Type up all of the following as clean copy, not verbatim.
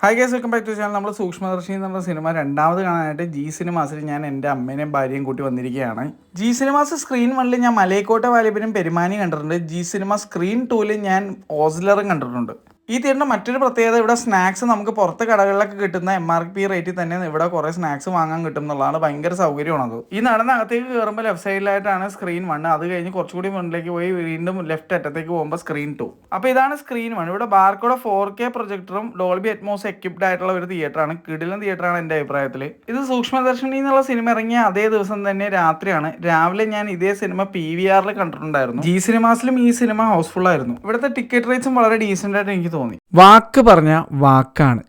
Hi guys, welcome back to channel. നമ്മൾ സൂക്ഷ്മദർശിനി എന്നുള്ള സിനിമ രണ്ടാമത് കാണാനായിട്ട് ജി സിനിമാസിൽ ഞാൻ എൻ്റെ അമ്മേനെയും ഭാര്യയും കൂട്ടി വന്നിരിക്കുകയാണ്. ജി സിനിമാസ് സ്ക്രീൻ 1 ഞാൻ മലയക്കോട്ട വാലിബനും പെരുമാനി കണ്ടിട്ടുണ്ട്. ജി സിനിമ സ്ക്രീൻ 2 ഞാൻ ഓസ്ലറും കണ്ടിട്ടുണ്ട്. ഈ തിയേറ്ററിൻ്റെ മറ്റൊരു പ്രത്യേകത, ഇവിടെ സ്നാക്സ് നമുക്ക് പുറത്ത് കടകളിലൊക്കെ കിട്ടുന്ന MRP റേറ്റിൽ തന്നെ ഇവിടെ കുറേ സ്നാക്സ് വാങ്ങാൻ കിട്ടും എന്നുള്ളതാണ്. ഭയങ്കര സൗകര്യമാണത്. ഈ നടന്നകത്തേക്ക് കയറുമ്പോൾ ലെഫ്റ്റ് സൈഡിലായിട്ടാണ് സ്ക്രീൻ 1. അത് കഴിഞ്ഞ് കുറച്ചുകൂടി മുന്നിലേക്ക് പോയി വീണ്ടും ലെഫ്റ്റ് അറ്റത്തേക്ക് പോകുമ്പോൾ സ്ക്രീൻ 2. അപ്പോൾ ഇതാണ് സ്ക്രീൻ 1. ഇവിടെ ബാർക്കോടെ 4K പ്രൊജക്ടറും ഡോൾബി അറ്റ്മോസ് എക്വിപ്ഡ് ആയിട്ടുള്ള ഒരു തിയേറ്ററാണ്. കിടിലൻ തിയേറ്ററാണ് എൻ്റെ അഭിപ്രായത്തിൽ. ഇത് സൂക്ഷ്മദർശിനി എന്നുള്ള സിനിമ ഇറങ്ങിയ അതേ ദിവസം തന്നെ രാത്രിയാണ്. രാവിലെ ഞാൻ ഇതേ സിനിമ PVR കണ്ടിട്ടുണ്ടായിരുന്നു. ജി സിനിമാസിലും ഈ സിനിമ ഹൗസ്ഫുൾ ആയിരുന്നു. ഇവിടുത്തെ ടിക്കറ്റ് റേറ്റ്സും വളരെ ഡീസൻ്റ് ആയിട്ട് എനിക്ക് തോന്നി. വാക്ക് പറഞ്ഞ വാക്കാണ്.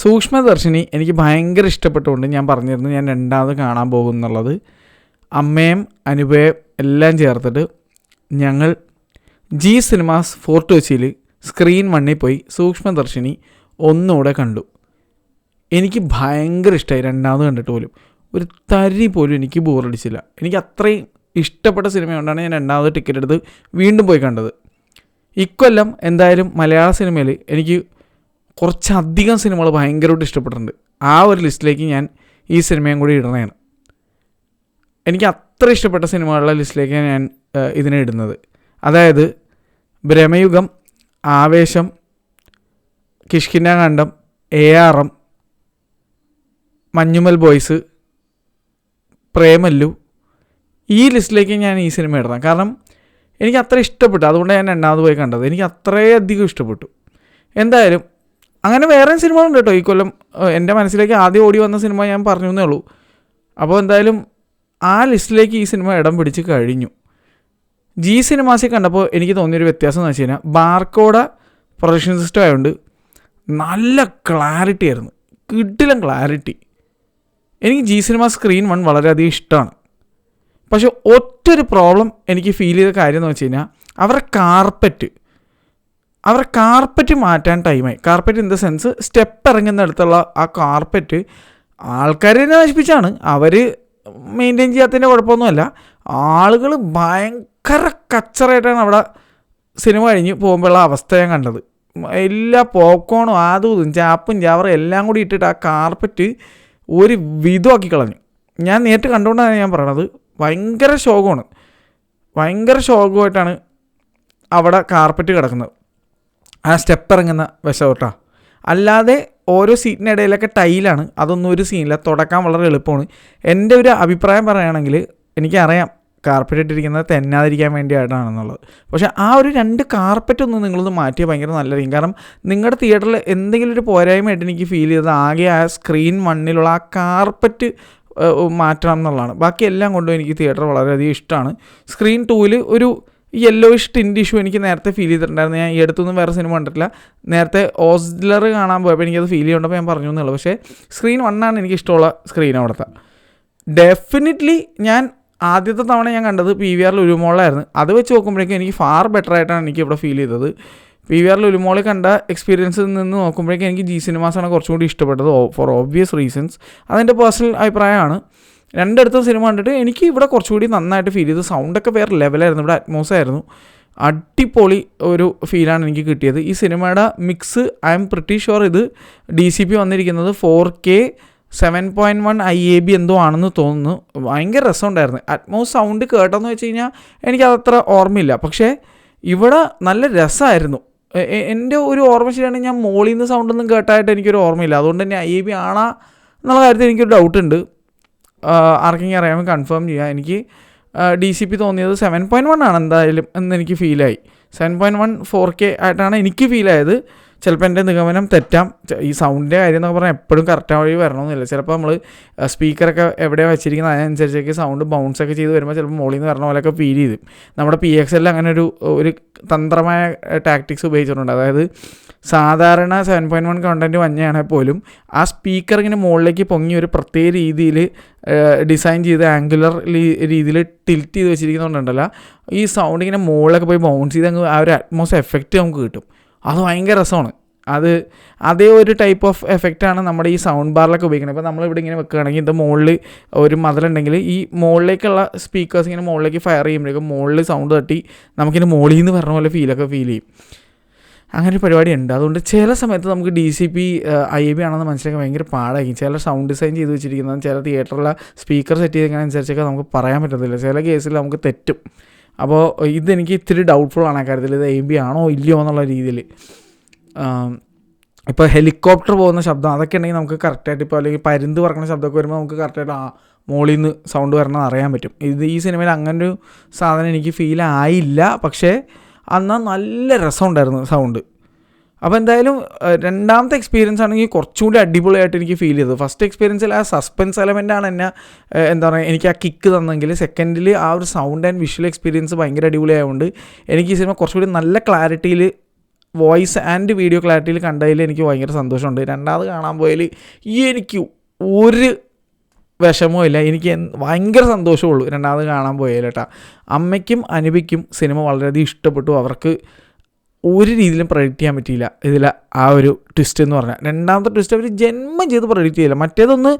സൂക്ഷ്മദർശിനി എനിക്ക് ഭയങ്കര ഇഷ്ടപ്പെട്ടുകൊണ്ട് ഞാൻ പറഞ്ഞിരുന്നു ഞാൻ രണ്ടാമത് കാണാൻ പോകും എന്നുള്ളത്. അമ്മയും അനുഭവം എല്ലാം ചേർത്തിട്ട് ഞങ്ങൾ ജി സിനിമാസ് ഫോർട്ട് കൊച്ചിയിൽ സ്ക്രീൻ 1 പോയി സൂക്ഷ്മദർശിനി ഒന്നുകൂടെ കണ്ടു. എനിക്ക് ഭയങ്കര ഇഷ്ടമായി. രണ്ടാമത് കണ്ടിട്ട് പോലും ഒരു തരി പോലും എനിക്ക് ബോറടിച്ചില്ല. എനിക്ക് അത്രയും ഇഷ്ടപ്പെട്ട സിനിമയുകൊണ്ടാണ് ഞാൻ രണ്ടാമത് ടിക്കറ്റ് എടുത്ത് വീണ്ടും പോയി കണ്ടത്. ഇക്കൊല്ലം എന്തായാലും മലയാള സിനിമയിൽ എനിക്ക് കുറച്ചധികം സിനിമകൾ ഭയങ്കരമായിട്ട് ഇഷ്ടപ്പെട്ടിട്ടുണ്ട്. ആ ഒരു ലിസ്റ്റിലേക്ക് ഞാൻ ഈ സിനിമയും കൂടി ഇടണതാണ്. എനിക്ക് അത്ര ഇഷ്ടപ്പെട്ട സിനിമകളുടെ ലിസ്റ്റിലേക്കാണ് ഞാൻ ഇതിനെ ഇടുന്നത്. അതായത് ഭ്രമയുഗം, ആവേശം, കിഷ്കിന്ധാകാന്ഡം, ARM, മഞ്ഞുമൽ ബോയ്സ്, പ്രേമല്ലു, ഈ ലിസ്റ്റിലേക്ക് ഞാൻ ഈ സിനിമ ഇടണം. കാരണം എനിക്ക് അത്ര ഇഷ്ടപ്പെട്ടു. അതുകൊണ്ട് ഞാൻ രണ്ടാമത് പോയി കണ്ടത്. എനിക്ക് അത്രയധികം ഇഷ്ടപ്പെട്ടു. എന്തായാലും അങ്ങനെ വേറെ സിനിമകളുണ്ട് കേട്ടോ ഈ കൊല്ലം. എൻ്റെ മനസ്സിലേക്ക് ആദ്യം ഓടി വന്ന സിനിമ ഞാൻ പറഞ്ഞു എന്നേ ഉള്ളൂ. അപ്പോൾ എന്തായാലും ആ ലിസ്റ്റിലേക്ക് ഈ സിനിമ ഇടം പിടിച്ച് കഴിഞ്ഞു. ജി സിനിമാസിൽ കണ്ടപ്പോൾ എനിക്ക് തോന്നിയൊരു വ്യത്യാസം എന്ന് വെച്ച് കഴിഞ്ഞാൽ ബാർക്കോഡ പ്രൊഡക്ഷൻ സിസ്റ്റം ആയതുകൊണ്ട് നല്ല ക്ലാരിറ്റി ആയിരുന്നു. കിടിലൻ ക്ലാരിറ്റി. എനിക്ക് ജി സിനിമ സ്ക്രീൻ 1 വളരെയധികം ഇഷ്ടമാണ്. പക്ഷെ ഒറ്റൊരു പ്രോബ്ലം എനിക്ക് ഫീൽ ചെയ്ത കാര്യം എന്ന് വെച്ച് കഴിഞ്ഞാൽ അവരുടെ കാർപ്പറ്റ് മാറ്റാൻ ടൈമായി. Carpet in the sense step ഇറങ്ങുന്നിടത്തുള്ള ആ കാർപ്പറ്റ് ആൾക്കാർ തന്നെ നശിപ്പിച്ചാണ്. അവർ മെയിൻറ്റെയിൻ ചെയ്യാത്തതിൻ്റെ കുഴപ്പമൊന്നുമല്ല. ആളുകൾ ഭയങ്കര കച്ചറായിട്ടാണ് അവിടെ സിനിമ കഴിഞ്ഞ് പോകുമ്പോഴുള്ള അവസ്ഥ ഞാൻ കണ്ടത്. എല്ലാ പോപ്കോണും അതും ചാപ്പും ചാവറും എല്ലാം കൂടി ഇട്ടിട്ട് ആ കാർപ്പറ്റ് ഒരു വിധമാക്കി കളഞ്ഞു. ഞാൻ നേരിട്ട് കണ്ടുകൊണ്ടാണ് ഞാൻ പറയണത്. ഭയങ്കര ശോകമായിട്ടാണ് അവിടെ കാർപ്പറ്റ് കിടക്കുന്നത്. ആ സ്റ്റെപ്പ് ഇറങ്ങുന്ന വശത്തോട്ടാണ്. അല്ലാതെ ഓരോ സീറ്റിനിടയിലൊക്കെ ടൈലാണ്. അതൊന്നും ഒരു സീനില്ല. തുടക്കാൻ വളരെ എളുപ്പമാണ്. എൻ്റെ ഒരു അഭിപ്രായം പറയുകയാണെങ്കിൽ എനിക്കറിയാം കാർപ്പറ്റ് ഇട്ടിരിക്കുന്നത് തെന്നാതിരിക്കാൻ വേണ്ടിയിട്ടാണെന്നുള്ളത്. പക്ഷേ ആ ഒരു 2 കാർപ്പറ്റ് ഒന്ന് നിങ്ങളൊന്ന് മാറ്റിയാൽ ഭയങ്കര നല്ലതായിരിക്കും. കാരണം നിങ്ങളുടെ തിയേറ്ററിൽ എന്തെങ്കിലും ഒരു പോരായ്മയായിട്ട് എനിക്ക് ഫീൽ ചെയ്തത് ആകെ ആ സ്ക്രീൻ 1 ആ കാർപ്പറ്റ് മാറ്റണം എന്നുള്ളതാണ്. ബാക്കി എല്ലാം കൊണ്ടും എനിക്ക് തിയേറ്റർ വളരെയധികം ഇഷ്ടമാണ്. സ്ക്രീൻ 2 ഒരു യെല്ലോയിഷ് ടിൻറ്റ് ഇഷ്യൂ എനിക്ക് നേരത്തെ ഫീൽ ചെയ്തിട്ടുണ്ടായിരുന്നു. ഞാൻ ഈ അടുത്തൊന്നും വേറെ സിനിമ കണ്ടിട്ടില്ല. നേരത്തെ ഓസ്ലർ കാണാൻ പോയപ്പോൾ എനിക്കത് ഫീൽ ചെയ്യുന്നുണ്ടപ്പോൾ ഞാൻ പറഞ്ഞു എന്നുള്ളൂ. പക്ഷേ സ്ക്രീൻ 1 എനിക്ക് ഇഷ്ടമുള്ള സ്ക്രീൻ അവിടുത്തെ. ഡെഫിനറ്റ്ലി ഞാൻ ആദ്യത്തെ തവണ ഞാൻ കണ്ടത് PVR ലുലുമോളിലായിരുന്നു. അത് വെച്ച് നോക്കുമ്പോഴേക്കും എനിക്ക് ഫാർ ബെറ്റർ ആയിട്ടാണ് എനിക്ക് ഇവിടെ ഫീൽ ചെയ്തത്. PVR ലുലുമോളിൽ കണ്ട എക്സ്പീരിയൻസിൽ നിന്ന് നോക്കുമ്പോഴേക്കും എനിക്ക് ജി സിനിമാസാണ് കുറച്ചും കൂടി ഇഷ്ടപ്പെട്ടത് ഫോർ ഓബ്വിയസ് റീസൺസ്. അതെൻ്റെ പേഴ്സണൽ അഭിപ്രായമാണ്. രണ്ടിടത്തും സിനിമ കണ്ടിട്ട് എനിക്ക് ഇവിടെ കുറച്ചുകൂടി നന്നായിട്ട് ഫീൽ ചെയ്തു. സൗണ്ടൊക്കെ വേറെ ലെവലായിരുന്നു. ഇവിടെ അറ്റ്മോസ്ഫിയറായിരുന്നു. അടിപൊളി ഒരു ഫീലാണ് എനിക്ക് കിട്ടിയത്. ഈ സിനിമയുടെ mix I M pretty sure ഇത് DCP വന്നിരിക്കുന്നത് 4K 7.1 IAB എന്തോ ആണെന്ന് തോന്നുന്നു. ഭയങ്കര രസമുണ്ടായിരുന്നു. സൗണ്ട് കേട്ടോന്ന് വെച്ച് കഴിഞ്ഞാൽ എനിക്കതത്ര ഓർമ്മയില്ല. പക്ഷേ ഇവിടെ നല്ല രസമായിരുന്നു. എൻ്റെ ഒരു ഓർമ്മ ശരിയാണെങ്കിൽ ഞാൻ മോളിൽ നിന്ന് സൗണ്ടൊന്നും കേട്ടായിട്ട് എനിക്കൊരു ഓർമ്മയില്ല. അതുകൊണ്ട് തന്നെ IAB ആണോ എന്നുള്ള കാര്യത്തിൽ എനിക്കൊരു ഡൗട്ടുണ്ട്. ആർക്കെങ്കിലും അറിയാമെങ്കിൽ കൺഫേം ചെയ്യാം. എനിക്ക് DCP തോന്നിയത് 7.1 ആണ് എന്തായാലും എന്നെനിക്ക് ഫീലായി. 7.1 4K ആയിട്ടാണ് എനിക്ക് ഫീലായത്. ചിലപ്പോൾ എൻ്റെ നിഗമനം തെറ്റാം. ഈ സൗണ്ടിൻ്റെ കാര്യം എന്നൊക്കെ പറഞ്ഞാൽ എപ്പോഴും കറക്റ്റ് വഴി വരണമെന്നില്ല. ചിലപ്പോൾ നമ്മൾ സ്പീക്കറൊക്കെ എവിടെയാണ് വെച്ചിരിക്കുന്നത് അതിനനുസരിച്ചൊക്കെ സൗണ്ട് ബൗൺസൊക്കെ ചെയ്ത് വരുമ്പോൾ ചിലപ്പോൾ മോളിൽ നിന്ന് വരണ പോലെയൊക്കെ ഫീൽ ചെയ്തു. നമ്മുടെ PXL അങ്ങനെ ഒരു തന്ത്രമായ ടാക്ടിക്സ് ഉപയോഗിച്ചിട്ടുണ്ട്. അതായത് സാധാരണ 7.1 കണ്ടൻറ്റ് വന്നെയാണെങ്കിൽ പോലും ആ സ്പീക്കർ ഇങ്ങനെ മുകളിലേക്ക് പൊങ്ങി ഒരു പ്രത്യേക രീതിയിൽ ഡിസൈൻ ചെയ്ത് ആംഗുലർ രീതിയിൽ ടിൽറ്റ് ചെയ്ത് വെച്ചിരിക്കുന്നുണ്ടല്ലോ, ഈ സൗണ്ട് ഇങ്ങനെ മുകളിലൊക്കെ പോയി ബൗൺസ് ചെയ്ത് അങ്ങ് ആ ഒരു അറ്റ്മോസ്ഫിയർ എഫക്റ്റ് നമുക്ക് കിട്ടും. അത് ഭയങ്കര രസമാണ്. അതേ ഒരു ടൈപ്പ് ഓഫ് എഫക്റ്റാണ് നമ്മുടെ ഈ സൗണ്ട് ബാറിലൊക്കെ ഉപയോഗിക്കുന്നത്. ഇപ്പോൾ നമ്മളിവിടെ ഇങ്ങനെ വെക്കുകയാണെങ്കിൽ ഇത് മുകളിൽ ഒരു മതിലുണ്ടെങ്കിൽ ഈ മുകളിലേക്കുള്ള സ്പീക്കേഴ്സ് ഇങ്ങനെ മുകളിലേക്ക് ഫയർ ചെയ്യുമ്പോഴേക്കും മുകളിൽ സൗണ്ട് തട്ടി നമുക്കിങ്ങനെ മുകളിൽ നിന്ന് പറഞ്ഞ പോലെ ഫീൽ ചെയ്യും. അങ്ങനെ ഒരു പരിപാടി ഉണ്ട്. അതുകൊണ്ട് ചില സമയത്ത് നമുക്ക് DCP IAB ആണെന്ന് മനസ്സിലാക്കാൻ ഭയങ്കര പാടായിരിക്കും. ചില സൗണ്ട് ഡിസൈൻ ചെയ്ത് വെച്ചിരിക്കുന്നത്, ചില തിയേറ്ററിലെ സ്പീക്കർ സെറ്റ് ചെയ്തതിനനുസരിച്ചൊക്കെ നമുക്ക് പറയാൻ പറ്റത്തില്ല. ചില കേസിൽ നമുക്ക് തെറ്റും. അപ്പോൾ ഇതെനിക്ക് ഇത്തിരി ഡൗട്ട്ഫുൾ ആണ് ആ കാര്യത്തിൽ, ഇത് AIB ആണോ ഇല്ലയോ എന്നുള്ള രീതിയിൽ. ഇപ്പോൾ ഹെലികോപ്റ്റർ പോകുന്ന ശബ്ദം അതൊക്കെ ഉണ്ടെങ്കിൽ നമുക്ക് കറക്റ്റായിട്ട്, ഇപ്പോൾ അല്ലെങ്കിൽ പരുന്ത് പറക്കുന്ന ശബ്ദമൊക്കെ വരുമ്പോൾ നമുക്ക് കറക്റ്റായിട്ട് മോളിൽ നിന്ന് സൗണ്ട് വരണമെന്ന് അറിയാൻ പറ്റും. ഈ സിനിമയിൽ അങ്ങനൊരു സാധനം എനിക്ക് ഫീൽ ആയില്ല. പക്ഷേ എന്നാൽ നല്ല രസമുണ്ടായിരുന്നു സൗണ്ട്. അപ്പോൾ എന്തായാലും രണ്ടാമത്തെ എക്സ്പീരിയൻസ് ആണെങ്കിൽ കുറച്ചുകൂടി അടിപൊളിയായിട്ട് എനിക്ക് ഫീൽ ചെയ്തത്. ഫസ്റ്റ് എക്സ്പീരിയൻസിൽ ആ സസ്പെൻസ് എലമെൻ്റാണ് എന്നെ എന്താ പറയുക എനിക്ക് ആ കിക്ക് തന്നെങ്കിൽ, സെക്കൻഡിൽ ആ ഒരു സൗണ്ട് ആൻഡ് വിഷ്വൽ എക്സ്പീരിയൻസ് ഭയങ്കര അടിപൊളിയായതുകൊണ്ട് എനിക്ക് ഈ സിനിമ കുറച്ചുകൂടി നല്ല ക്ലാരിറ്റിയിൽ, വോയിസ് ആൻഡ് വീഡിയോ ക്ലാരിറ്റിയിൽ കണ്ടതിൽ എനിക്ക് ഭയങ്കര സന്തോഷമുണ്ട്. രണ്ടാമത് കാണാൻ പോയാൽ എനിക്ക് ഒരു വിഷമവും ഇല്ല, എനിക്ക് ഭയങ്കര സന്തോഷമുള്ളൂ രണ്ടാമത് കാണാൻ പോയാൽ കേട്ടോ. അമ്മയ്ക്കും അനുപയ്ക്കും സിനിമ വളരെയധികം ഇഷ്ടപ്പെട്ടു. അവർക്ക് ഒരു രീതിയിലും പ്രഡിക്റ്റ് ചെയ്യാൻ പറ്റിയില്ല ഇതിൽ ആ ഒരു ട്വിസ്റ്റ് എന്ന് പറഞ്ഞാൽ. രണ്ടാമത്തെ ട്വിസ്റ്റ് അവർ ജന്മം ചെയ്ത് പ്രഡിക്റ്റ് ചെയ്യില്ല. മറ്റേതൊന്ന്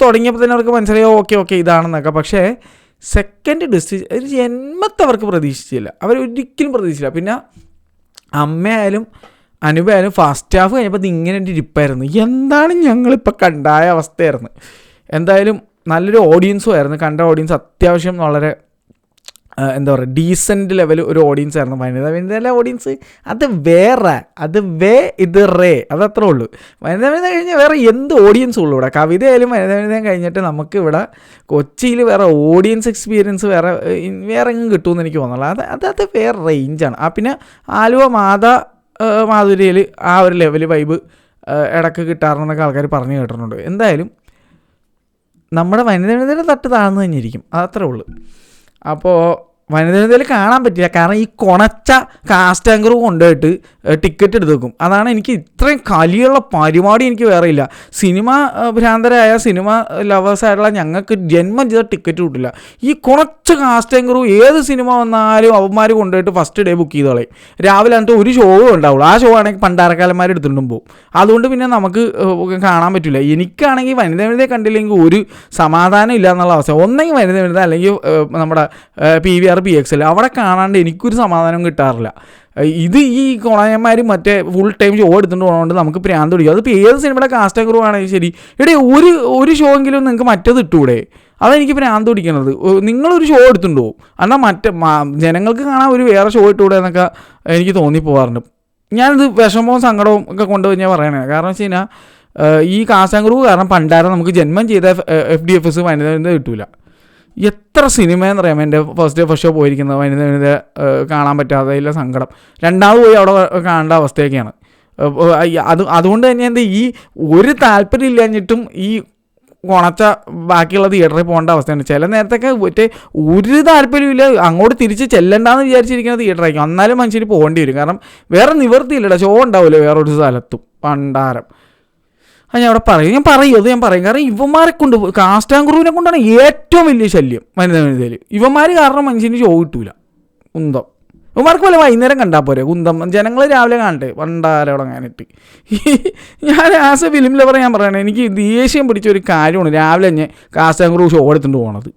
തുടങ്ങിയപ്പോൾ തന്നെ അവർക്ക് മനസ്സിലായി ഓക്കെ ഇതാണെന്നൊക്കെ. പക്ഷേ സെക്കൻഡ് ട്വിസ്റ്റ് ഒരു ജന്മത്തെ അവർക്ക് പ്രതീക്ഷിച്ചില്ല, അവരൊരിക്കലും പ്രതീക്ഷിച്ചില്ല. പിന്നെ അമ്മയായാലും അനുപയായാലും ഫസ്റ്റ് ഹാഫ് കഴിഞ്ഞപ്പോൾ ഇങ്ങനെ ഒരു ഇരിപ്പായിരുന്നു, എന്താണ് ഞങ്ങളിപ്പോൾ കണ്ടായ അവസ്ഥയായിരുന്നു. എന്തായാലും നല്ലൊരു ഓഡിയൻസും ആയിരുന്നു. കണ്ട ഓഡിയൻസ് അത്യാവശ്യം വളരെ എന്താ പറയുക ഡീസൻറ്റ് ലെവൽ ഒരു ഓഡിയൻസ് ആയിരുന്നു. വനിത ഓഡിയൻസ് അത് വേറെ, അത് ഇത് അതത്രേ ഉള്ളൂ. വനിത കഴിഞ്ഞാൽ വേറെ എന്ത് ഓഡിയൻസ് ഉള്ളൂ ഇവിടെ. കവിതയായാലും വനിതയും കഴിഞ്ഞിട്ട് നമുക്ക് ഇവിടെ കൊച്ചിയിൽ വേറെ ഓഡിയൻസ് എക്സ്പീരിയൻസ് വേറെ എങ്ങും കിട്ടുമെന്ന് എനിക്ക് തോന്നുന്നില്ല. അത് വേറെ റേഞ്ചാണ്. പിന്നെ ആലുവ മാധുരിയിൽ ആ ഒരു ലെവൽ വൈബ് ഇടയ്ക്ക് കിട്ടാറെന്നൊക്കെ ആൾക്കാർ പറഞ്ഞു കേട്ടിട്ടുണ്ട്. എന്തായാലും നമ്മുടെ വനിതയുടെ തട്ട് താഴ്ന്നു തന്നെ ഇരിക്കും, അതത്രേ ഉള്ളൂ. അപ്പോൾ വനിതയിൽ കാണാൻ പറ്റില്ല, കാരണം ഈ കൊണച്ച കാസ്റ്റ് ആങ്കർ കൊണ്ടുപോയിട്ട് ടിക്കറ്റ് എടുത്ത് വെക്കും. അതാണ് എനിക്ക് ഇത്രയും കലിയുള്ള പരിപാടി എനിക്ക് വേറെ ഇല്ല. സിനിമ ഭ്രാന്തരായ സിനിമ ലവേഴ്സായിട്ടുള്ള ഞങ്ങൾക്ക് ജന്മം ചെയ്ത ടിക്കറ്റ് കിട്ടില്ല. ഈ കുറച്ച കാസ്റ്റ് ആങ്കറും ഏത് സിനിമ വന്നാലും അവന്മാർ കൊണ്ടുപോയിട്ട് ഫസ്റ്റ് ഡേ ബുക്ക് ചെയ്ത് കളയും. രാവിലെ എന്നിട്ട് ഒരു ഷോ ഉണ്ടാവുള്ളൂ. ആ ഷോ ആണെങ്കിൽ പണ്ടാരക്കാലന്മാർ എടുത്തിട്ടും പോകും. അതുകൊണ്ട് പിന്നെ നമുക്ക് കാണാൻ പറ്റില്ല. എനിക്കാണെങ്കിൽ വനിത കണ്ടില്ലെങ്കിൽ ഒരു സമാധാനം ഇല്ല എന്നുള്ള അവസ്ഥ. ഒന്നെങ്കിൽ വനിത അല്ലെങ്കിൽ നമ്മുടെ PVR PXL അവിടെ കാണാണ്ട് എനിക്കൊരു സമാധാനം കിട്ടാറില്ല. ഈ കോളയന്മാർ മറ്റേ ഫുൾ ടൈം ഷോ എടുത്തുകൊണ്ട് പോകുന്നതുകൊണ്ട് നമുക്ക് പ്രാന്ത് പിടിക്കും. അതിപ്പോൾ ഏത് സിനിമയുടെ കാസ്റ്റ് ആങ്കർ ആണെങ്കിൽ ശരി, ഒരു ഷോ എങ്കിലും നിങ്ങൾക്ക് മറ്റേത് ഇട്ടുകൂടെ? അതെനിക്ക് പ്രാന്ത് പിടിക്കുന്നത്. നിങ്ങളൊരു ഷോ എടുത്തുകൊണ്ട് പോകും, എന്നാൽ ജനങ്ങൾക്ക് കാണാൻ ഒരു വേറെ ഷോ ഇട്ടുകൂടെ എന്നൊക്കെ എനിക്ക് തോന്നിപ്പോകാറുണ്ട്. ഞാനിത് വിഷമവും സങ്കടവും ഒക്കെ കൊണ്ടുപോയി പറയണേ. കാരണം വെച്ച് കഴിഞ്ഞാൽ ഈ കാസ്റ്റ് ആങ്കർ കാരണം പണ്ടാരം നമുക്ക് ജന്മം ചെയ്ത FDFS വനിത കിട്ടൂല. എത്ര സിനിമയെന്നറിയാം എൻ്റെ ഫസ്റ്റ് ഷോ പോയിരിക്കുന്നത് വനിത കാണാൻ പറ്റാത്തതില്ല സങ്കടം. രണ്ടാമത് പോയി അവിടെ കാണേണ്ട അവസ്ഥയൊക്കെയാണ്. അതുകൊണ്ട് തന്നെ എന്താ ഈ ഒരു താല്പര്യം ഇല്ലാഞ്ഞിട്ടും ഈ കൊണച്ച ബാക്കിയുള്ള തിയേറ്ററിൽ പോകേണ്ട അവസ്ഥയാണ്. ചില നേരത്തൊക്കെ മറ്റേ ഒരു താല്പര്യമില്ല, അങ്ങോട്ട് തിരിച്ച് ചെല്ലണ്ടെന്ന് വിചാരിച്ചിരിക്കുന്ന തിയേറ്ററായിരിക്കും, എന്നാലും മനുഷ്യന് പോകേണ്ടി വരും. കാരണം വേറെ നിവർത്തിയില്ലടാ, ഷോ ഉണ്ടാവില്ല വേറൊരു സ്ഥലത്തും പണ്ടാരം. ഞാൻ പറയും കാരണം ഇവന്മാരെ കൊണ്ട് കാസ്റ്റ് ആൻഡ് ക്രൂവിനെ കൊണ്ടാണ് ഏറ്റവും വലിയ ശല്യം വനിതയിൽ. ഇവന്മാർ കാരണം മനുഷ്യന് ഷോ കിട്ടൂല. കുന്തം ഇവന്മാർക്ക് പോലെ വൈകുന്നേരം കണ്ടാൽ പോരെ കുന്തം, ജനങ്ങൾ രാവിലെ കാണട്ടെ പണ്ടാരോടെ കാണാനിട്ട്. ഞാൻ ആസ് എ ഫിലിം ലവർ ഞാൻ പറയണേ, എനിക്ക് ദേഷ്യം പിടിച്ച ഒരു കാര്യമാണ് രാവിലെ തന്നെ കാസ്റ്റ് ആൻഡ് ക്രൂ ഷോ എടുത്തുകൊണ്ട് പോകണത്.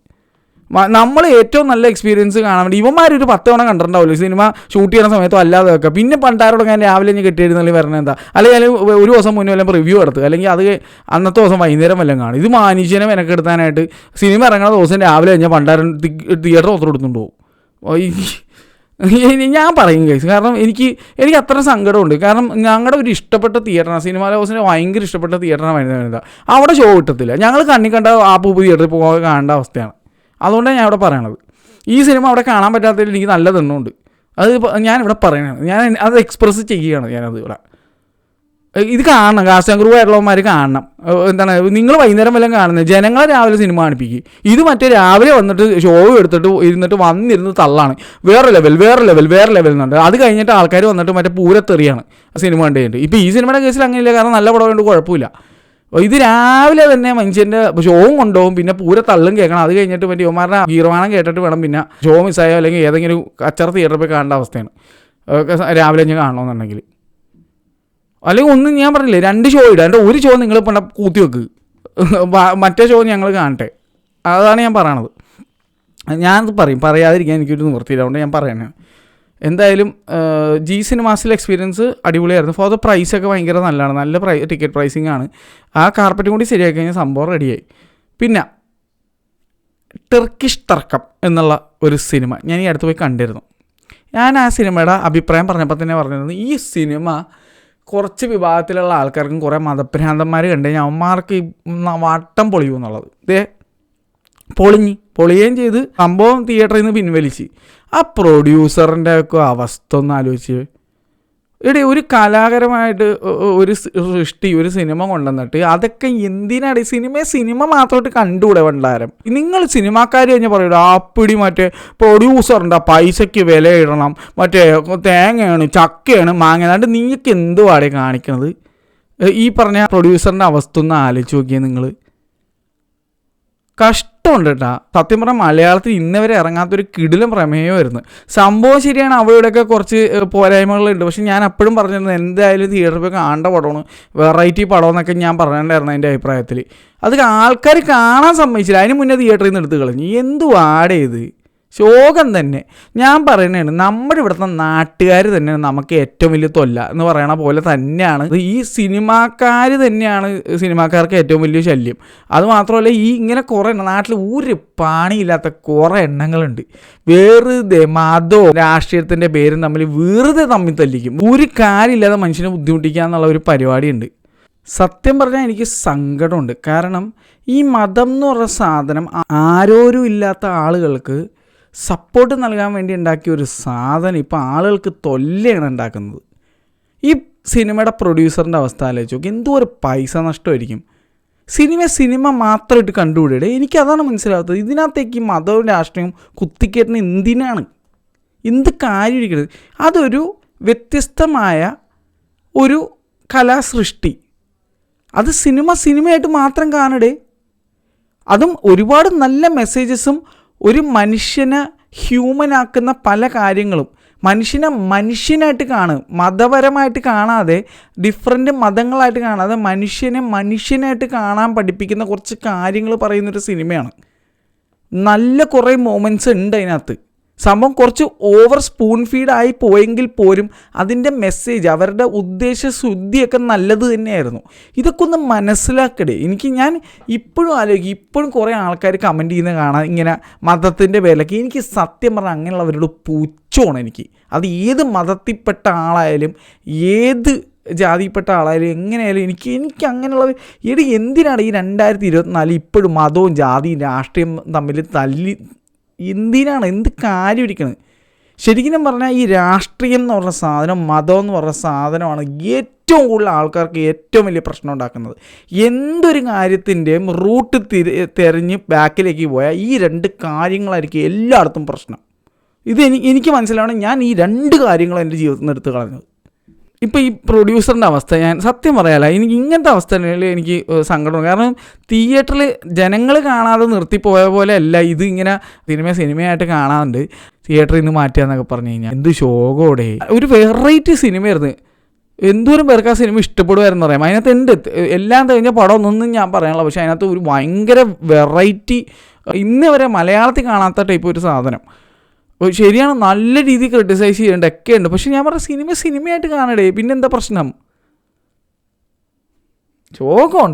നമ്മൾ ഏറ്റവും നല്ല എക്സ്പീരിയൻസ് കാണാൻ വേണ്ടി ഇവന്മാരൊരു 10 തവണ കണ്ടിട്ടുണ്ടാവില്ല സിനിമ ഷൂട്ട് ചെയ്യുന്ന സമയത്തും അല്ലാതെ വെക്കുക. പിന്നെ പണ്ടാരോട് ഞാൻ രാവിലെ ഞാൻ കെട്ടിയിരുന്നെങ്കിൽ വരണത് എന്താ, അല്ലെങ്കിൽ ഒരു ദിവസം മുന്നേ വല്ലതും റിവ്യൂ എടുത്ത്, അല്ലെങ്കിൽ അത് അന്നത്തെ ദിവസം വൈകുന്നേരം വല്ലതും കാണും. ഇത് മനുഷ്യനെ മെനക്കെടുത്താനായിട്ട് സിനിമ ഇറങ്ങുന്ന ദിവസം രാവിലെ കഴിഞ്ഞാൽ പണ്ടാരൻ തിയേറ്റർ ഒത്തു എടുത്തുകൊണ്ട് പോകും. ഞാൻ പറയും കേസ്, കാരണം എനിക്ക് അത്ര സങ്കടമുണ്ട്. കാരണം ഞങ്ങളുടെ ഒരു ഇഷ്ടപ്പെട്ട തിയേറ്ററാണ്, സിനിമാ ഹൗസിൻ്റെ ഭയങ്കര ഇഷ്ടപ്പെട്ട തിയേറ്ററാണ് വനിത. അവിടെ ഷോ കിട്ടത്തില്ല. ഞങ്ങൾ കണ്ട ആ പൂപ്പ് തിയേറ്ററിൽ പോകാൻ കാണേണ്ട അവസ്ഥയാണ്. അതുകൊണ്ടാണ് ഞാൻ ഇവിടെ പറയണത്. ഈ സിനിമ അവിടെ കാണാൻ പറ്റാത്തതിൽ എനിക്ക് നല്ല തെണ്ണുണ്ട്. അത് ഞാനിവിടെ പറയണതാണ്, ഞാൻ അത് എക്സ്പ്രസ് ചെയ്യുകയാണ് ഞാനത് ഇവിടെ. ഇത് കാണണം, കാസ്റ്റ് ആൻഡ് ക്രൂ ആയിട്ടുള്ളവന്മാർ കാണണം. എന്താണ് നിങ്ങൾ വൈകുന്നേരം വല്ലതും കാണുന്നത്, ജനങ്ങളെ രാവിലെ സിനിമ കാണിപ്പിക്കും. ഇത് മറ്റേ രാവിലെ വന്നിട്ട് ഷോ എടുത്തിട്ട് വന്നിരുന്ന് തള്ളാണ്. വേറെ ലെവൽ എന്നുണ്ട്. അത് കഴിഞ്ഞിട്ട് ആൾക്കാർ വന്നിട്ട് മറ്റേ പൂരത്തെറിയാണ് സിനിമ കണ്ടിട്ട്. ഇപ്പോൾ ഈ സിനിമയുടെ കേസിൽ അങ്ങനെയില്ല, കാരണം നല്ല പടം കൊണ്ട് കുഴപ്പമില്ല. ഇത് രാവിലെ തന്നെ മനുഷ്യൻ്റെ ഷോവും കൊണ്ടുപോകും, പിന്നെ പൂര തള്ളും കേൾക്കണം. അത് കഴിഞ്ഞിട്ട് മറ്റേ യുവമാരുടെ ഗീർവാണം കേട്ടിട്ട് വേണം പിന്നെ ഷോ മിസ്സായോ അല്ലെങ്കിൽ ഏതെങ്കിലും കച്ചറ തിയേറ്ററിൽ പോയി കാണേണ്ട അവസ്ഥയാണ് രാവിലെ ഞാൻ കാണണമെന്നുണ്ടെങ്കിൽ. അല്ലെങ്കിൽ ഒന്നും ഞാൻ പറഞ്ഞില്ലേ, 2 ഷോ ഇടുക, എൻ്റെ ഒരു ഷോ നിങ്ങൾ ഇപ്പോൾ കൂത്തി വെക്ക്, മറ്റേ ഷോ ഞങ്ങൾ കാണട്ടെ. അതാണ് ഞാൻ പറയണത്. ഞാനത് പറയാതിരിക്കാൻ എനിക്കൊരു നിവൃത്തിയില്ല, അതുകൊണ്ട് ഞാൻ പറയണേ. എന്തായാലും ജി സിനിമാസിലെ എക്സ്പീരിയൻസ് അടിപൊളിയായിരുന്നു. ഫോർ ദ പ്രൈസൊക്കെ ഭയങ്കര നല്ലതാണ്, നല്ല ടിക്കറ്റ് പ്രൈസിങ് ആണ്. ആ കാർപ്പറ്റും കൂടി ശരിയാക്കി കഴിഞ്ഞാൽ സംഭവം റെഡിയായി. പിന്നെ ടർക്കിഷ് തർക്കം എന്നുള്ള ഒരു സിനിമ ഞാൻ ഈ അടുത്ത് പോയി കണ്ടിരുന്നു. ഞാൻ ആ സിനിമയുടെ അഭിപ്രായം പറഞ്ഞപ്പോൾ തന്നെ പറഞ്ഞിരുന്നു, ഈ സിനിമ കുറച്ച് വിഭാഗത്തിലുള്ള ആൾക്കാർക്കും കുറേ മതഭ്രാന്തന്മാർ കണ്ടു കഴിഞ്ഞാൽ അവന്മാർക്ക് വട്ടം പൊളിയും എന്നുള്ളത്. ഇതേ പൊളിയുകയും ചെയ്ത് സംഭവം തിയേറ്ററിൽ നിന്ന് പിൻവലിച്ച്. ആ പ്രൊഡ്യൂസറിൻ്റെ ഒക്കെ അവസ്ഥ ഒന്ന് ആലോചിച്ച്. ഒരു കലാകാരമായിട്ട് ഒരു സൃഷ്ടി, ഒരു സിനിമ കൊണ്ടുവന്നിട്ട് അതൊക്കെ എന്തിനാണ്? സിനിമ മാത്രമായിട്ട് കണ്ടുകൂടെ ഭണ്ഡാരം? നിങ്ങൾ സിനിമാക്കാർ കഴിഞ്ഞാൽ പറയൂടെ ആപ്പിടി മറ്റേ പ്രൊഡ്യൂസറിൻ്റെ പൈസയ്ക്ക് വില ഇടണം, മറ്റേ തേങ്ങയാണ് ചക്കയാണ് മാങ്ങ. എന്നിട്ട് നിങ്ങൾക്ക് എന്തുവാടെ കാണിക്കണത്? ഈ പറഞ്ഞ പ്രൊഡ്യൂസറിൻ്റെ അവസ്ഥ ഒന്ന് ആലോചിച്ച് നോക്കിയാൽ നിങ്ങൾ. കഷ്ടമുണ്ട് കേട്ടോ സത്യം പറഞ്ഞാൽ. മലയാളത്തിൽ ഇന്നവരെ ഇറങ്ങാത്തൊരു കിടിലം പ്രമേയമായിരുന്നു. സംഭവം ശരിയാണ്, അവിടെയൊക്കെ കുറച്ച് പോരായ്മകളുണ്ട്. പക്ഷെ ഞാൻ അപ്പോഴും പറഞ്ഞിരുന്നു എന്തായാലും തിയേറ്ററിൽ പോയി കാണേണ്ട പടമാണ്, വെറൈറ്റി പടം എന്നൊക്കെ ഞാൻ പറഞ്ഞിട്ടുണ്ടായിരുന്നു എൻ്റെ അഭിപ്രായത്തിൽ. അത് ആൾക്കാർ കാണാൻ സമ്മതിച്ചില്ല, അതിന് മുന്നേ തിയേറ്ററിൽ നിന്ന് എടുത്ത് കളഞ്ഞു. എന്തു ആഡ് ചെയ്ത് ശോകം തന്നെ. ഞാൻ പറയുന്നതാണ്, നമ്മുടെ ഇവിടുത്തെ നാട്ടുകാർ തന്നെയാണ് നമുക്ക് ഏറ്റവും വലിയ തൊല്ല എന്ന് പറയണ പോലെ തന്നെയാണ് ഈ സിനിമാക്കാർ തന്നെയാണ് സിനിമാക്കാർക്ക് ഏറ്റവും വലിയ ശല്യം. അതുമാത്രമല്ല, ഈ ഇങ്ങനെ കുറേ നാട്ടിൽ ഒരു പണിയില്ലാത്ത കുറേ എണ്ണങ്ങളുണ്ട്. വെറുതെ മതവും രാഷ്ട്രീയത്തിൻ്റെ പേരും വെറുതെ തമ്മിൽ തല്ലിക്കും. ഒരു കാര്യമില്ലാതെ മനുഷ്യനെ ബുദ്ധിമുട്ടിക്കുക എന്നുള്ള ഒരു പരിപാടിയുണ്ട്. സത്യം പറഞ്ഞാൽ എനിക്ക് സങ്കടമുണ്ട്. കാരണം ഈ മതം എന്ന് പറഞ്ഞ സാധനം ആരോരും ഇല്ലാത്ത ആളുകൾക്ക് സപ്പോർട്ട് നൽകാൻ വേണ്ടി ഉണ്ടാക്കിയ ഒരു സാധനം ഇപ്പോൾ ആളുകൾക്ക് തൊല്ലയാണ് ഉണ്ടാക്കുന്നത്. ഈ സിനിമയുടെ പ്രൊഡ്യൂസറിൻ്റെ അവസ്ഥ ആലോചിച്ച് നോക്കി, എന്തോ ഒരു പൈസ നഷ്ടമായിരിക്കും. സിനിമ മാത്രമായിട്ട് കണ്ടുപിടിയുടെ. എനിക്കതാണ് മനസ്സിലാകാത്തത്. ഇതിനകത്തേക്ക് മതവും രാഷ്ട്രീയവും കുത്തിക്കേറ്റുന്ന എന്തിനാണ്? എന്ത് കാര്യം ഇരിക്കുന്നത്? അതൊരു വ്യത്യസ്തമായ ഒരു കലാസൃഷ്ടി. അത് സിനിമയായിട്ട് മാത്രം കാണടേ. അതും ഒരുപാട് നല്ല മെസ്സേജസും ഒരു മനുഷ്യനെ ഹ്യൂമനാക്കുന്ന പല കാര്യങ്ങളും. മനുഷ്യനെ മനുഷ്യനായിട്ട് കാണും, മതപരമായിട്ട് കാണാതെ, ഡിഫറെൻ്റ് മതങ്ങളായിട്ട് കാണാതെ മനുഷ്യനെ മനുഷ്യനായിട്ട് കാണാൻ പഠിപ്പിക്കുന്ന കുറച്ച് കാര്യങ്ങൾ പറയുന്നൊരു സിനിമയാണ്. നല്ല കുറേ മൊമെൻറ്റ്സ് ഉണ്ട് അതിനകത്ത്. സംഭവം കുറച്ച് ഓവർ സ്പൂൺ ഫീഡായി പോയെങ്കിൽ പോലും അതിൻ്റെ മെസ്സേജ്, അവരുടെ ഉദ്ദേശശുദ്ധിയൊക്കെ നല്ലത് തന്നെയായിരുന്നു. ഇതൊക്കെ ഒന്ന് മനസ്സിലാക്കടേ. ഞാൻ ഇപ്പോഴും ആലോചിക്കും, ഇപ്പോഴും കുറേ ആൾക്കാർ കമൻറ്റ് ചെയ്യുന്നത് കാണാം ഇങ്ങനെ മതത്തിൻ്റെ പേരിലൊക്കെ. എനിക്ക് സത്യം പറഞ്ഞാൽ അങ്ങനെയുള്ളവരോട് പുച്ഛമാണ് എനിക്ക്. അത് ഏത് മതത്തിൽപ്പെട്ട ആളായാലും ഏത് ജാതിയിൽപ്പെട്ട ആളായാലും എങ്ങനെയായാലും എനിക്ക് അങ്ങനെയുള്ളത് എന്തിനാണ് ഈ 2024 ഇപ്പോഴും മതവും ജാതിയും രാഷ്ട്രീയം തമ്മിൽ തല്ലി എന്തിനാണ്? എന്ത് കാര്യം ഇരിക്കുന്നത്? ശരിക്കും പറഞ്ഞാൽ ഈ രാഷ്ട്രീയം എന്ന് പറഞ്ഞ സാധനം, മതം എന്ന് പറഞ്ഞ സാധനമാണ് ഏറ്റവും കൂടുതൽ ആൾക്കാർക്ക് ഏറ്റവും വലിയ പ്രശ്നം ഉണ്ടാക്കുന്നത്. എന്തൊരു കാര്യത്തിൻ്റെയും റൂട്ട് തിരഞ്ഞ് ബാക്കിലേക്ക് പോയാൽ ഈ രണ്ട് കാര്യങ്ങളായിരിക്കും എല്ലായിടത്തും പ്രശ്നം. എനിക്ക് മനസ്സിലാവണം. ഞാൻ ഈ രണ്ട് കാര്യങ്ങളും എൻ്റെ ജീവിതത്തിൽ നിന്ന് എടുത്ത് കളഞ്ഞത്. ഇപ്പോൾ ഈ പ്രൊഡ്യൂസറിൻ്റെ അവസ്ഥ ഞാൻ സത്യം പറയാമല്ല, ഇങ്ങനത്തെ അവസ്ഥയിൽ എനിക്ക് സങ്കടമാണ്. കാരണം തിയേറ്ററിൽ ജനങ്ങൾ കാണാതെ നിർത്തിപ്പോയ പോലെ അല്ല ഇത്. ഇങ്ങനെ സിനിമയായിട്ട് കാണാറുണ്ട്, തിയേറ്ററിൽ നിന്ന് മാറ്റുക പറഞ്ഞു കഴിഞ്ഞാൽ എന്ത് ശോകോടെ. ഒരു വെറൈറ്റി സിനിമയായിരുന്നു. എന്തോരം പേർക്ക് ആ സിനിമ ഇഷ്ടപ്പെടുമായിരുന്നു പറയാം. അതിനകത്ത് എല്ലാം കഴിഞ്ഞ പടം ഒന്നും ഞാൻ പറയാനുള്ള, പക്ഷേ അതിനകത്ത് ഒരു ഭയങ്കര വെറൈറ്റി, ഇന്ന് വരെ മലയാളത്തിൽ കാണാത്ത ടൈപ്പ് ഒരു സാധനം. ശരിയാണ്, നല്ല രീതിയിൽ ക്രിട്ടിസൈസ് ചെയ്യേണ്ടതൊക്കെ ഉണ്ട്. പക്ഷെ ഞാൻ പറഞ്ഞ സിനിമയായിട്ട് കാണടേ, പിന്നെന്താ പ്രശ്നം? ശോകം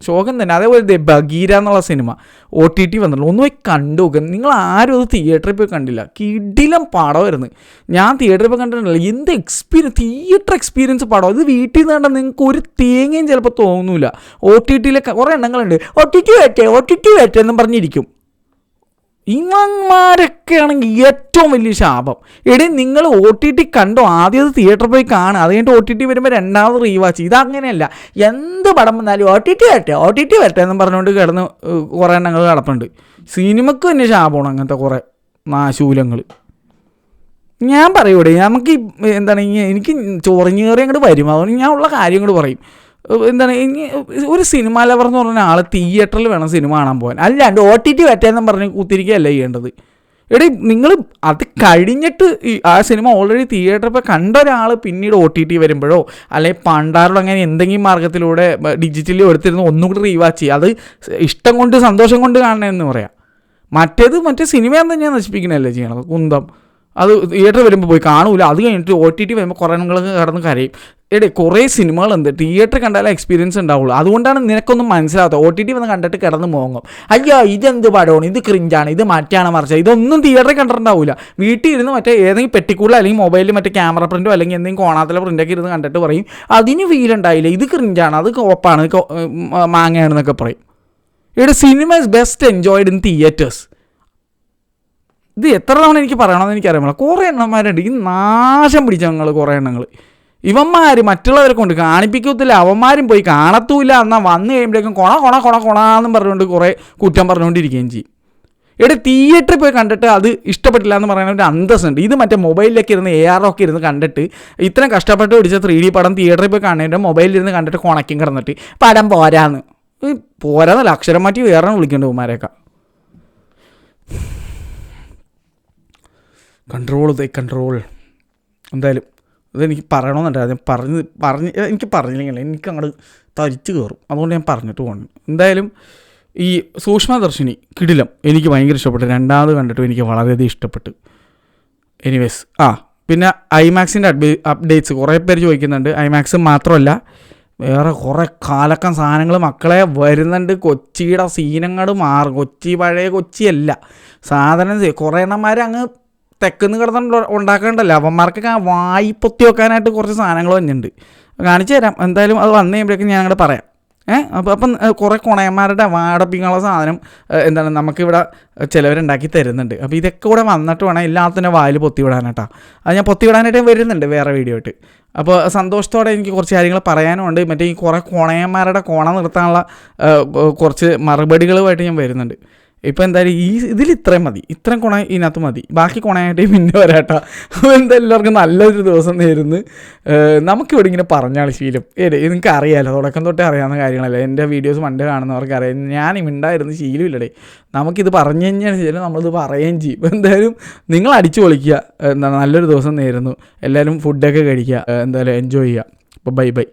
ശോകം തന്നെ. അതേപോലെ ബഗീര എന്നുള്ള സിനിമ OTT വന്നല്ലോ, ഒന്ന് പോയി കണ്ടു. നിങ്ങൾ ആരും അത് തിയേറ്ററിൽ പോയി കണ്ടില്ല. കിടിലം പടമായിരുന്നു. ഞാൻ തിയേറ്ററിൽ പോയി കണ്ടിട്ടില്ല. എന്ത് തിയേറ്റർ എക്സ്പീരിയൻസ് പടം. ഇത് വീട്ടിൽ നിന്ന് കണ്ടാൽ നിങ്ങൾക്ക് ഒരു തേങ്ങയും ചിലപ്പോൾ തോന്നൂല. OTT-യിലൊക്കെ കുറേ എണ്ണങ്ങളുണ്ട്, OTT വേറ്റേ എന്നും പറഞ്ഞിരിക്കും. ഇവന്മാരൊക്കെ ആണെങ്കിൽ ഏറ്റവും വലിയ ശാപം. നിങ്ങൾ OTT കണ്ടോ, ആദ്യം അത് തിയേറ്ററിൽ പോയി കാണുക, അത് കഴിഞ്ഞിട്ട് OTT വരുമ്പോൾ രണ്ടാമത് റീവാച്ച്. ഇതങ്ങനെയല്ല, എന്ത് പടം വന്നാലും OTT വരട്ടെ എന്നും പറഞ്ഞുകൊണ്ട് കിടന്ന് കുറേ എണ്ണങ്ങൾ കിടപ്പുണ്ട്. സിനിമക്ക് തന്നെ ശാപമാണ് അങ്ങനത്തെ കുറേ നാശൂലങ്ങൾ. ഞാൻ പറയൂടെ, നമുക്ക് എനിക്ക് ചൊറിഞ്ഞ് കയറി അങ്ങോട്ട് വരും. അതുകൊണ്ട് ഞാൻ ഉള്ള കാര്യം കൂടെ പറയും. ഒരു സിനിമ ലവർ എന്ന് പറഞ്ഞ ആൾ തിയേറ്ററിൽ വേണം സിനിമ കാണാൻ പോകാൻ, അല്ലാണ്ട് OTT പറ്റേന്നും പറഞ്ഞ് കുത്തിരിക്കുകയല്ല ചെയ്യേണ്ടത്. നിങ്ങൾ അത് കഴിഞ്ഞിട്ട് ആ സിനിമ ഓൾറെഡി തിയേറ്ററിൽ ഇപ്പോൾ കണ്ട ഒരാൾ പിന്നീട് OTT വരുമ്പോഴോ അല്ലെങ്കിൽ പണ്ടാരോട് അങ്ങനെ എന്തെങ്കിലും മാർഗത്തിലൂടെ ഡിജിറ്റലി എടുത്തിരുന്ന് ഒന്നും കൂടി റീവാച്ച് ചെയ്യുക. അത് ഇഷ്ടം കൊണ്ട് സന്തോഷം കൊണ്ട് കാണണമെന്ന് പറയാം. മറ്റേ സിനിമ തന്നെയാണ് നശിപ്പിക്കണല്ലേ ചെയ്യണത്, കുന്തം. അത് തിയേറ്ററിൽ വരുമ്പോൾ പോയി കാണൂല. അത് കഴിഞ്ഞിട്ട് OTT വരുമ്പോൾ കുറേ നിങ്ങൾക്ക് കിടന്ന് കരയും. കുറേ സിനിമകളുണ്ട് തിയേറ്റർ കണ്ടാലേ എക്സ്പീരിയൻസ് ഉണ്ടാവുള്ളൂ. അതുകൊണ്ടാണ് നിനക്കൊന്നും മനസ്സിലാകാത്തത്. OTT വന്ന് കണ്ടിട്ട് കിടന്ന് മോങ്ങും. അയ്യോ ഇതെന്ത് പടമാണ്, ഇത് ക്രിഞ്ചാണ്, ഇത് മാറ്റാണ് മറിച്ച, ഇതൊന്നും തിയേറ്ററിൽ കണ്ടിട്ടുണ്ടാവില്ല. വീട്ടിൽ ഇരുന്ന് മറ്റേ ഏതെങ്കിലും പെട്ടിക്കുള്ള അല്ലെങ്കിൽ മൊബൈലിൽ മറ്റേ ക്യാമറ പ്രിൻറ്റോ അല്ലെങ്കിൽ എന്തെങ്കിലും കോണാത്തിലെ പ്രിൻ്റൊക്കെ ഇരുന്ന് കണ്ടിട്ട് പറയും അതിന് ഫീൽ ഉണ്ടായില്ല, ഇത് ക്രിഞ്ചാണ്, അത് കോപ്പാണ്, മാങ്ങയാണെന്നൊക്കെ പറയും. Cinema is best enjoyed in theatres. ഇത് എത്ര തവണ എനിക്ക് പറയണമെന്ന് എനിക്കറിയാമല്ലോ. കുറേ എണ്ണന്മാരുണ്ട് ഈ നാശം പിടിച്ച ഞങ്ങൾ, കുറേ എണ്ണങ്ങൾ. ഇവന്മാർ മറ്റുള്ളവരെ കൊണ്ട് കാണിപ്പിക്കത്തില്ല, അവന്മാരും പോയി കാണത്തൂല്ല. എന്നാൽ വന്നു കഴിയുമ്പോഴേക്കും കൊണാന്നും പറഞ്ഞുകൊണ്ട് കുറേ കുറ്റം പറഞ്ഞുകൊണ്ടിരിക്കുകയും ചെയ്യും. തിയേറ്ററിൽ പോയി കണ്ടിട്ട് അത് ഇഷ്ടപ്പെട്ടില്ല എന്ന് പറയുന്ന ഒരു അന്തസ്സുണ്ട്. ഇത് മറ്റേ മൊബൈലിലൊക്കെ ഇരുന്ന് AR ഒക്കെ ഇരുന്ന് കണ്ടിട്ട് ഇത്രയും കഷ്ടപ്പെട്ട് പിടിച്ച 3D പടം തിയേറ്ററിൽ പോയി കാണേണ്ട മൊബൈലിൽ ഇരുന്ന് കണ്ടിട്ട് കൊണക്കും കിടന്നിട്ട് പടം പോരാന്ന്. പോരാന്നല്ല, അക്ഷരം മാറ്റി വേറെ വിളിക്കേണ്ട ഇവന്മാരെയൊക്കെ. കൺട്രോൾ എന്തായാലും ഇതെനിക്ക് പറയണമെന്നുണ്ടായിരുന്നു. എനിക്ക് പറഞ്ഞില്ലെങ്കിൽ എനിക്ക് അങ്ങോട്ട് തരിച്ച് കയറും. അതുകൊണ്ട് ഞാൻ പറഞ്ഞിട്ട് പോകുന്നു. എന്തായാലും ഈ സൂക്ഷ്മദർശിനി കിടിലം എനിക്ക് ഭയങ്കര ഇഷ്ടപ്പെട്ടു. രണ്ടാമത് കണ്ടിട്ടും എനിക്ക് വളരെയധികം ഇഷ്ടപ്പെട്ടു. എനിവേസ് പിന്നെ IMAX-ൻ്റെ അപ്ഡേറ്റ്സ് കുറേ പേര് ചോദിക്കുന്നുണ്ട്. IMAX മാത്രമല്ല വേറെ കുറേ കാലക്കം സാധനങ്ങൾ മക്കളെ വരുന്നുണ്ട്. കൊച്ചിയുടെ സീനങ്ങൾ മാറും. പഴയ കൊച്ചിയല്ല സാധനം. കുറേ എണ്ണന്മാർ അങ്ങ് തെക്കുന്ന് കിടന്ന് ഉണ്ടാക്കേണ്ടല്ലോ, അവന്മാർക്കൊക്കെ വായ്പൊത്തി വെക്കാനായിട്ട് കുറച്ച് സാധനങ്ങൾ വന്നിട്ടുണ്ട്. കാണിച്ചു തരാം എന്തായാലും. അത് വന്നു കഴിയുമ്പോഴേക്കും ഞാൻ അങ്ങോട്ട് പറയാം. അപ്പം കുറേ കുണയന്മാരുടെ വാടപ്പിങ്ങുള്ള സാധനം എന്താണ് നമുക്കിവിടെ ചിലവരുണ്ടാക്കി തരുന്നുണ്ട്. അപ്പോൾ ഇതൊക്കെ കൂടെ വന്നിട്ട് വേണം എല്ലാത്തിനും വായിൽ പൊത്തി വിടാനായിട്ടാണ്. അത് ഞാൻ പൊത്തി വിടാനായിട്ട് വരുന്നുണ്ട് വേറെ വീഡിയോ ആയിട്ട്. അപ്പോൾ സന്തോഷത്തോടെ എനിക്ക് കുറച്ച് കാര്യങ്ങൾ പറയാനുമുണ്ട്. മറ്റേ ഈ കുറേ കുണയന്മാരുടെ കോണ നിർത്താനുള്ള കുറച്ച് മറുപടികളുമായിട്ട് ഞാൻ വരുന്നുണ്ട്. ഇപ്പോൾ എന്തായാലും ഇതിൽ ഇത്രയും മതി, ഇത്രയും കുണ ഇതിനകത്ത് മതി. ബാക്കി കുണയായിട്ട് പിന്നെ വരാട്ടോ. എന്തായാലും എല്ലാവർക്കും നല്ലൊരു ദിവസം നേരുന്നു. നമുക്കിവിടെ ഇങ്ങനെ പറഞ്ഞാൽ ശീലം നിങ്ങൾക്ക് അറിയാമല്ലോ, തുടക്കം തൊട്ടേ അറിയാവുന്ന കാര്യങ്ങളല്ലേ. എൻ്റെ വീഡിയോസ് പണ്ട് കാണുന്നവർക്ക് അറിയാം. ഞാൻ ഉണ്ടായിരുന്ന ശീലമില്ലടേ. നമുക്കിത് പറഞ്ഞു കഴിഞ്ഞാൽ ശരി, നമ്മളിത് പറയുകയും ചെയ്യും. എന്തായാലും നിങ്ങൾ അടിച്ചു പൊളിക്കുക. നല്ലൊരു ദിവസം നേരുന്നു. എല്ലാവരും ഫുഡൊക്കെ കഴിക്കുക. എന്തായാലും എൻജോയ് ചെയ്യുക. അപ്പോൾ ബൈ.